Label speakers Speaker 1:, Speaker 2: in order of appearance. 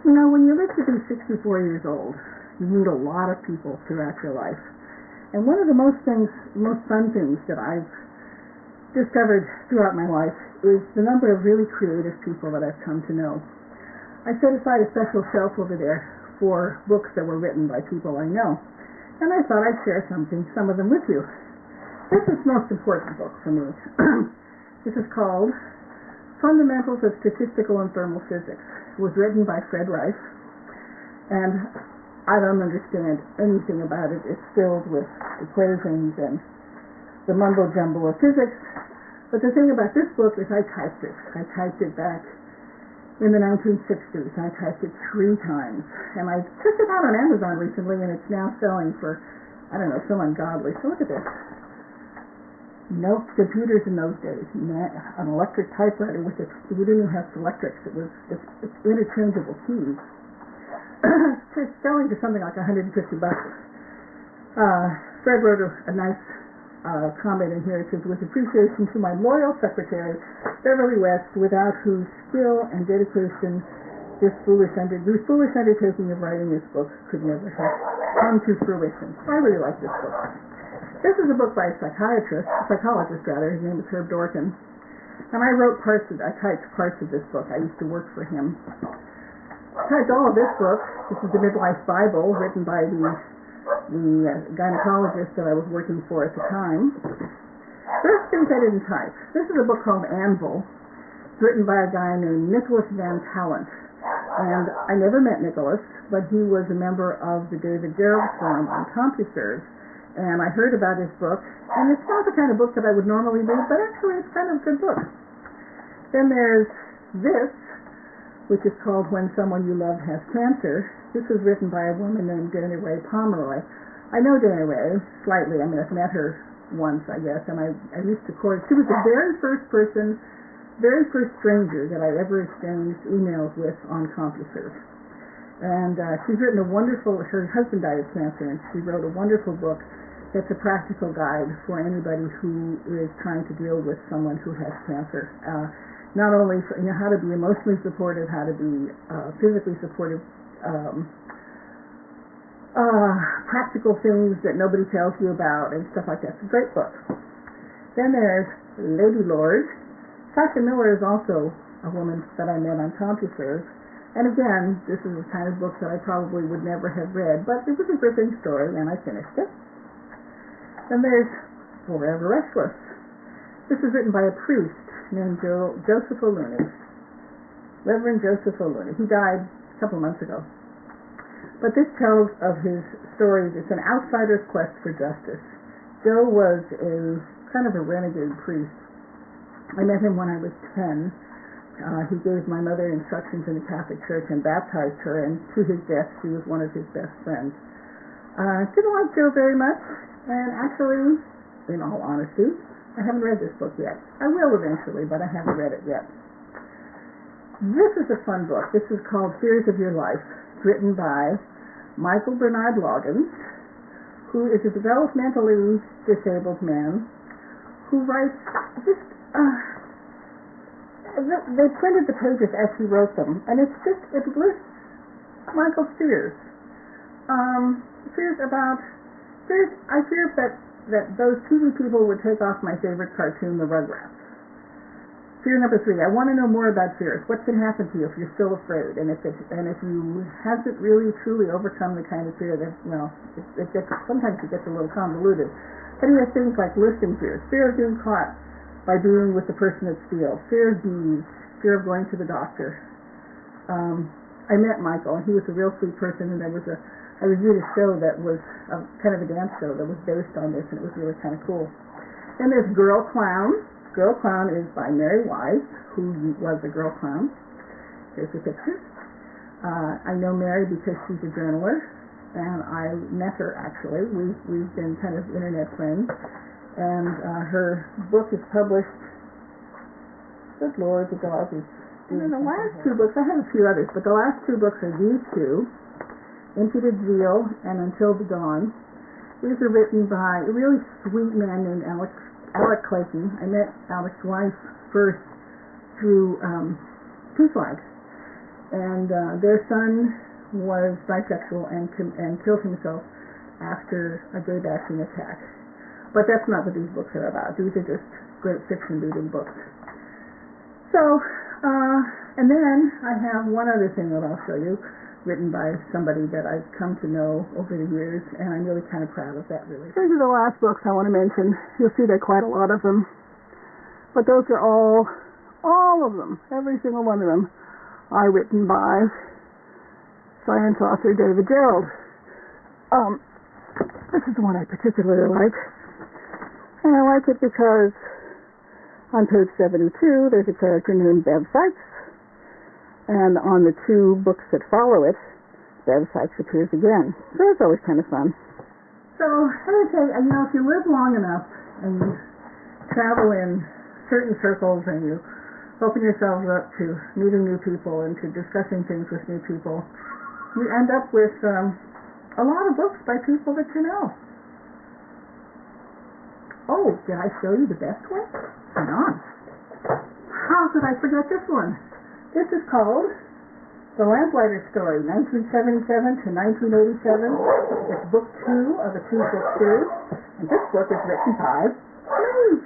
Speaker 1: You know, when you live to be 64 years old, you meet a lot of people throughout your life. And one of the most fun things that I've discovered throughout my life is the number of really creative people that I've come to know. I set aside a special shelf over there for books that were written by people I know. And I thought I'd share some of them with you. This is the most important book for me. This is called Fundamentals of Statistical and Thermal Physics. It was written by Fred Rice, and I don't understand anything about it. It's filled with equations and the mumbo-jumbo of physics. But the thing about this book is I typed it. I typed it back in the 1960s. I typed it 3 times. And I checked it out on Amazon recently, and it's now selling for, I don't know, so ungodly. So look at this. No computers in those days. An electric typewriter with it. We didn't even have electrics. It's interchangeable keys. It's selling to something like $150. Fred wrote a nice comment in here. It says, with appreciation to my loyal secretary, Beverly West, without whose skill and dedication this foolish undertaking of writing this book could never have come to fruition. I really like this book. This is a book by a psychologist, his name is Herb Dorkin, and I typed parts of this book. I used to work for him. I typed all of this book. This is the Midlife Bible, written by the gynecologist that I was working for at the time. First things I didn't type. This is a book called Anvil. It's written by a guy named Nicholas Van Talent. And I never met Nicholas, but he was a member of the David Gerrold firm on CompuServe. And I heard about his book, and it's not the kind of book that I would normally read, but actually it's kind of a good book. Then there's this, which is called When Someone You Love Has Cancer. This was written by a woman named Dana Ray Pomeroy. I know Dana Ray slightly. I mean, I've met her once, I guess, and I used to court. She was the very first stranger that I ever exchanged emails with on CompuServe. And she's written her husband died of cancer, and she wrote a wonderful book that's a practical guide for anybody who is trying to deal with someone who has cancer. Not only how to be emotionally supportive, how to be physically supportive, practical things that nobody tells you about, and stuff like that. It's a great book. Then there's Lady Lord. Sasha Miller is also a woman that I met on CompuServe. And again, this is the kind of book that I probably would never have read, but it was a gripping story, and I finished it. Then there's Forever Restless. This is written by a priest named Joseph O'Looney, Reverend Joseph O'Looney. He died a couple months ago. But this tells of his story. It's an outsider's quest for justice. Joe was a kind of a renegade priest. I met him when I was 10. He gave my mother instructions in the Catholic Church and baptized her, and to his death, she was one of his best friends. Didn't like Joe very much, and actually, in all honesty, I haven't read this book yet. I will eventually, but I haven't read it yet. This is a fun book. This is called Fears of Your Life. It's written by Michael Bernard Loggins, who is a developmentally disabled man who writes just... they printed the pages as he wrote them, and it lists Michael's fears. I fear that those TV people would take off my favorite cartoon, The Rugrats. Fear number 3, I want to know more about fears. What can happen to you if you're still afraid, and if you haven't really truly overcome the kind of fear that, sometimes it gets a little convoluted. But he has things like listing fears: fear of being caught by being with the person that steals, fear of bees, fear of going to the doctor. I met Michael, and he was a real sweet person, and I reviewed a show that was kind of a dance show that was based on this, and it was really kind of cool. Then there's Girl Clown. Girl Clown is by Mary Wise, who was a girl clown. Here's the picture. I know Mary because she's a journalist, and I met her actually. We've been kind of internet friends. And her book is published. Good Lord, the dog is... And then the last 2 books, I have a few others, but the last 2 books are these 2, Imputed Zeal and Until the Dawn. These are written by a really sweet man named Alec Clayton. I met Alec's wife first through Two Flags. and their son was bisexual and killed himself after a gay bashing attack. But that's not what these books are about. These are just great fiction reading books. So, and then I have one other thing that I'll show you, written by somebody that I've come to know over the years, and I'm really kind of proud of that, really. These are the last books I want to mention. You'll see there are quite a lot of them. But those are all of them, every single one of them, are written by science author David Gerrold. This is the one I particularly like. And I like it because on page 72, there's a character named Bev Sykes. And on the two books that follow it, Bev Sykes appears again. So it's always kind of fun. So, I would say, if you live long enough and you travel in certain circles and you open yourselves up to meeting new people and to discussing things with new people, you end up with a lot of books by people that you know. Oh, did I show you the best one? Hang on. How could I forget this one? This is called The Lamplighter Story, 1977 to 1987. It's book 2 of a 2-book series, and this book is written by me.